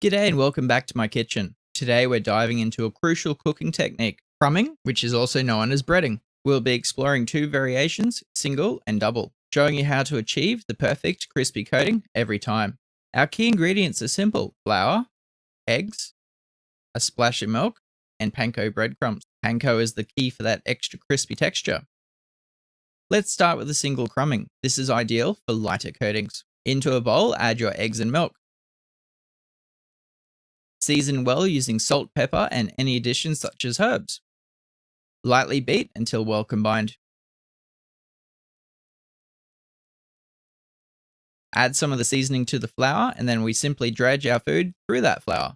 G'day and welcome back to my kitchen. Today we're diving into a crucial cooking technique, crumbing, which is also known as breading. We'll be exploring two variations, single and double, showing you how to achieve the perfect crispy coating every time. Our key ingredients are simple: flour, eggs, a splash of milk, and panko breadcrumbs. Panko is the key for that extra crispy texture. Let's start with the single crumbing. This is ideal for lighter coatings. Into a bowl, add your eggs and milk. Season well using salt, pepper, and any additions such as herbs. Lightly beat until well combined. Add some of the seasoning to the flour, and then we simply dredge our food through that flour.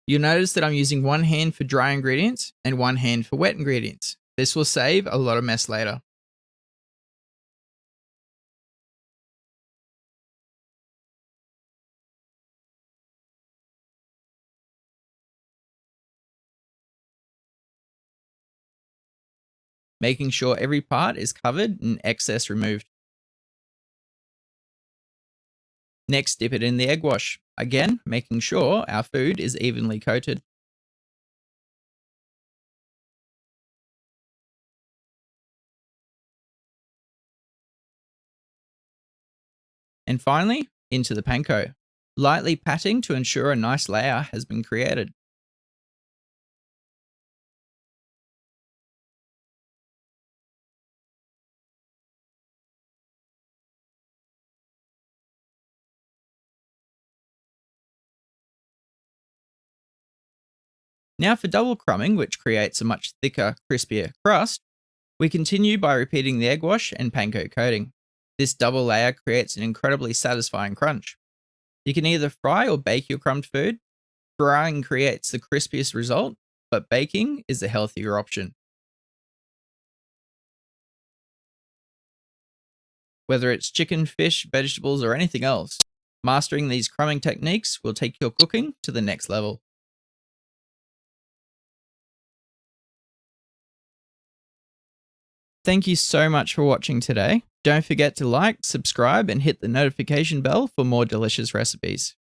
You'll notice that I'm using one hand for dry ingredients and one hand for wet ingredients. This will save a lot of mess later. Making sure every part is covered and excess removed. Next, dip it in the egg wash. Again, making sure our food is evenly coated. And finally, into the panko. Lightly patting to ensure a nice layer has been created. Now for double crumbing, which creates a much thicker, crispier crust, we continue by repeating the egg wash and panko coating. This double layer creates an incredibly satisfying crunch. You can either fry or bake your crumbed food. Frying creates the crispiest result, but baking is the healthier option. Whether it's chicken, fish, vegetables, or anything else, mastering these crumbing techniques will take your cooking to the next level. Thank you so much for watching today. Don't forget to like, subscribe, and hit the notification bell for more delicious recipes.